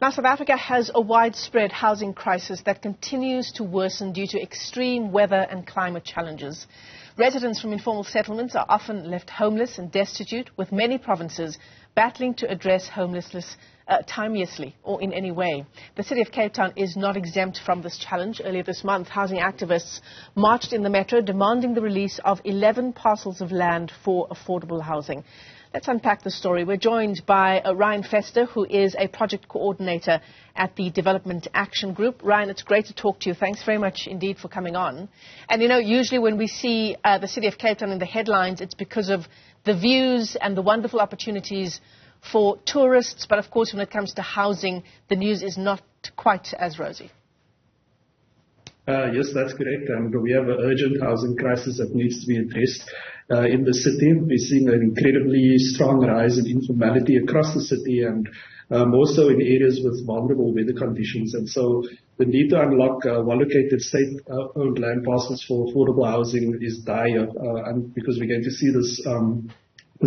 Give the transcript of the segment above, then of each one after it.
Now, South Africa has a widespread housing crisis that continues to worsen due to extreme weather and climate challenges. Residents from informal settlements are often left homeless and destitute, with many provinces battling to address homelessness timeously or in any way. The city of Cape Town is not exempt from this challenge. Earlier this month, housing activists marched in the metro demanding the release of 11 parcels of land for affordable housing. Let's unpack the story. We're joined by Ryan Fester, who is a project coordinator at the Development Action Group. Ryan, it's great to talk to you. Thanks very much indeed for coming on. And, you know, usually when we see the city of Cape Town in the headlines, it's because of the views and the wonderful opportunities for tourists. But, of course, when it comes to housing, the news is not quite as rosy. Yes, that's correct. We have an urgent housing crisis that needs to be addressed in the city. We're seeing an incredibly strong rise in informality across the city, and more so in areas with vulnerable weather conditions. And so the need to unlock well-located state-owned land parcels for affordable housing is dire, and because we're going to see this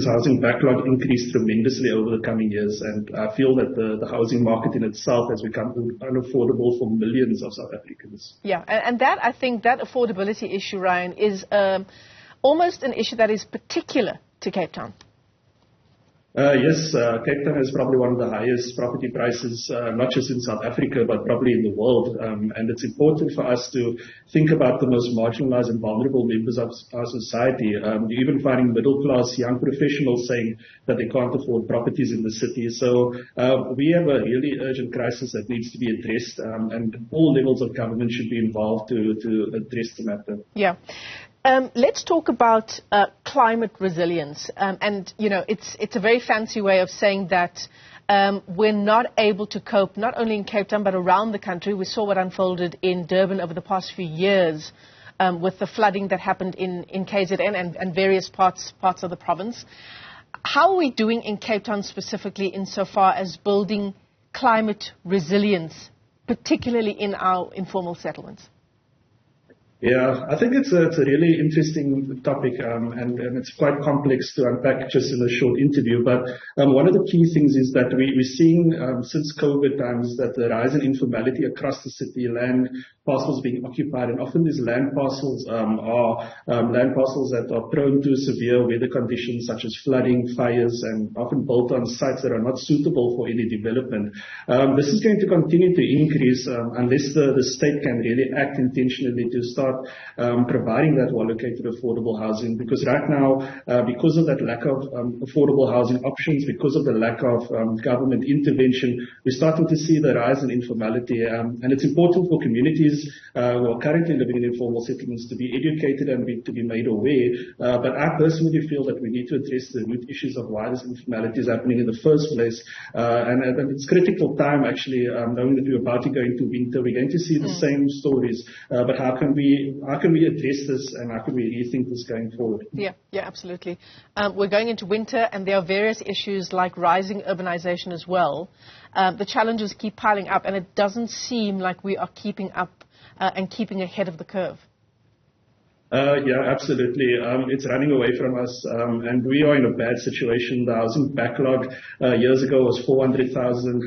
housing backlog increase tremendously over the coming years. And I feel that the housing market in itself has become unaffordable for millions of South Africans. Yeah, and that, I think, that affordability issue, Ryan, is almost an issue that is particular to Cape Town. Yes, Cape Town has probably one of the highest property prices, not just in South Africa, but probably in the world. And it's important for us to think about the most marginalized and vulnerable members of our society. You're even finding middle-class young professionals saying that they can't afford properties in the city. So we have a really urgent crisis that needs to be addressed, and all levels of government should be involved to address the matter. Yeah. Let's talk about climate resilience. And, you know, it's a very fancy way of saying that we're not able to cope, not only in Cape Town, but around the country. We saw what unfolded in Durban over the past few years with the flooding that happened in KZN and various parts of the province. How are we doing in Cape Town specifically insofar as building climate resilience, particularly in our informal settlements? Yeah, I think it's a really interesting topic, and it's quite complex to unpack just in a short interview. But one of the key things is that we're seeing since COVID times that the rise in informality across the city, land parcels being occupied, and often these land parcels are land parcels that are prone to severe weather conditions such as flooding, fires, and often built on sites that are not suitable for any development. This is going to continue to increase unless the state can really act intentionally to start providing that well-located affordable housing, because right now, because of that lack of affordable housing options, because of the lack of government intervention, we're starting to see the rise in informality. And it's important for communities who are currently living in informal settlements to be educated and to be made aware. But I personally feel that we need to address the root issues of why this informality is happening in the first place. And it's critical time, actually, knowing that we're about to go into winter. We're going to see the same stories. But how can we address this, and how can we rethink this going forward? Yeah, absolutely. We're going into winter, and there are various issues like rising urbanization as well. The challenges keep piling up, and it doesn't seem like we are keeping up and keeping ahead of the curve. Yeah, absolutely. It's running away from us, and we are in a bad situation. The housing backlog years ago was 400,000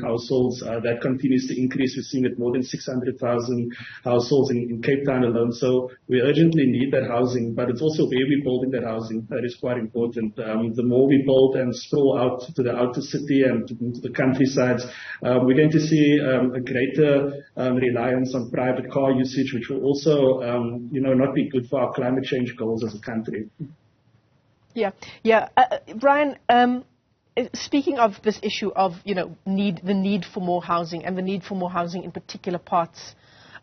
households. That continues to increase. We're seeing it more than 600,000 households in Cape Town alone. So we urgently need that housing, but it's also where we're building that housing that is quite important. The more we build and sprawl out to the outer city and to the countrysides, we're going to see a greater reliance on private car usage, which will also, not be good for our climate change goals as a country. Yeah. Brian, speaking of this issue of, the need for more housing and the need for more housing in particular parts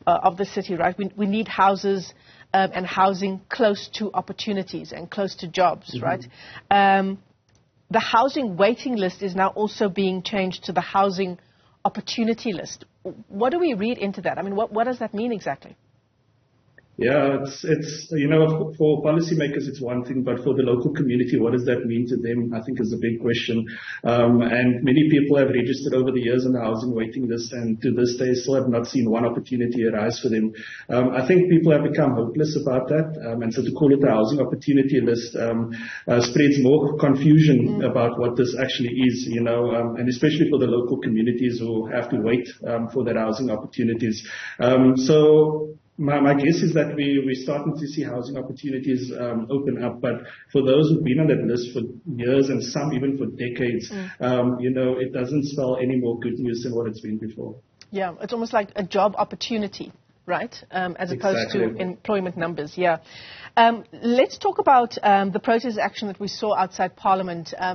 of the city, right? We need houses and housing close to opportunities and close to jobs, right? The housing waiting list is now also being changed to the housing opportunity list. What do we read into that? I mean, what does that mean exactly? Yeah, it's for policymakers it's one thing, but for the local community, what does that mean to them? I think is a big question. And many people have registered over the years on the housing waiting list, and to this day still have not seen one opportunity arise for them. I think people have become hopeless about that, and so to call it a housing opportunity list spreads more confusion about what this actually is, and especially for the local communities who have to wait for their housing opportunities. My guess is that we're starting to see housing opportunities open up, but for those who've been on that list for years and some even for decades, it doesn't spell any more good news than what it's been before. Yeah, it's almost like a job opportunity, right? As opposed to employment numbers, yeah. Let's talk about the protest action that we saw outside Parliament. I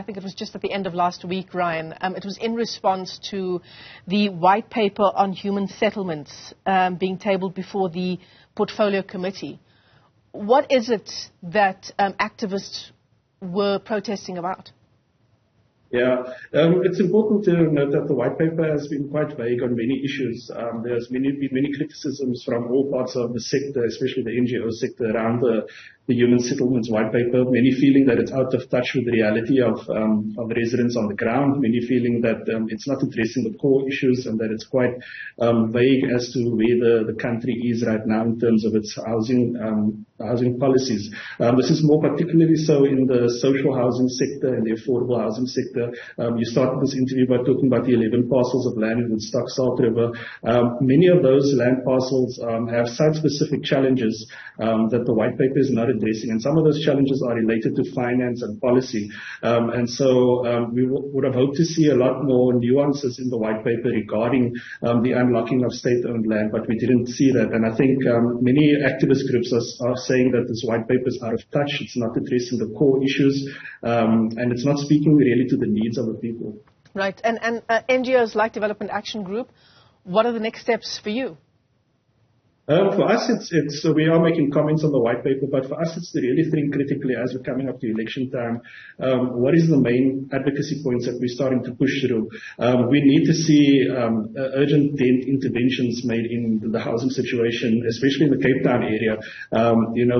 think it was just at the end of last week, Ryan. It was in response to the white paper on human settlements being tabled before the Portfolio Committee. What is it that activists were protesting about? Yeah, it's important to note that the white paper has been quite vague on many issues. There's been many criticisms from all parts of the sector, especially the NGO sector, around the human settlements white paper, many feeling that it's out of touch with the reality of residents on the ground, many feeling that it's not addressing the core issues and that it's quite vague as to where the country is right now in terms of its housing policies. This is more particularly so in the social housing sector and the affordable housing sector. You started this interview by talking about the 11 parcels of land in Woodstock, Salt River. Many of those land parcels have site-specific challenges that the white paper is not addressing, and some of those challenges are related to finance and policy. We would have hoped to see a lot more nuances in the white paper regarding the unlocking of state-owned land, but we didn't see that. And I think many activist groups are saying that this white paper is out of touch. It's not addressing the core issues, and it's not speaking really to the needs of the people. Right. And NGOs like Development Action Group, what are the next steps for you? For us, so we are making comments on the white paper, but for us, it's to really think critically as we're coming up to election time. What is the main advocacy points that we're starting to push through? We need to see urgent interventions made in the housing situation, especially in the Cape Town area.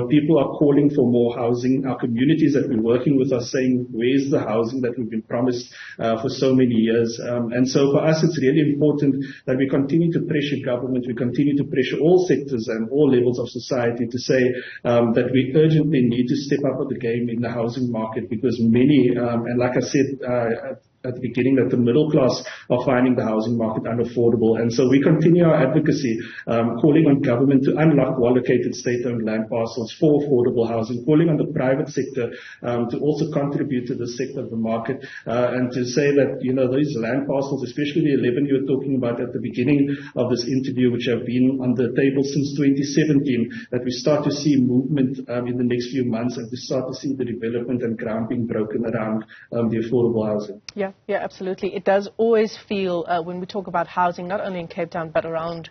People are calling for more housing. Our communities that we're working with are saying, where's the housing that we've been promised for so many years? And so for us, it's really important that we continue to pressure government, we continue to pressure all sectors and all levels of society to say that we urgently need to step up the game in the housing market, because many, and like I said at the beginning, that the middle class are finding the housing market unaffordable. And so we continue our advocacy, calling on government to unlock well-located state-owned land parcels for affordable housing, calling on the private sector to also contribute to the sector of the market, and to say that, these land parcels, especially the 11 you were talking about at the beginning of this interview, which have been on the table since 2017, that we start to see movement in the next few months, and we start to see the development and ground being broken around the affordable housing. Yeah, absolutely. It does always feel, when we talk about housing, not only in Cape Town, but around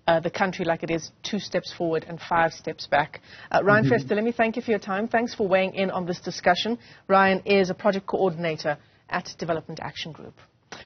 the country, like it is 2 steps forward and 5 steps back. Ryan Fester, let me thank you for your time. Thanks for weighing in on this discussion. Ryan is a project coordinator at Development Action Group.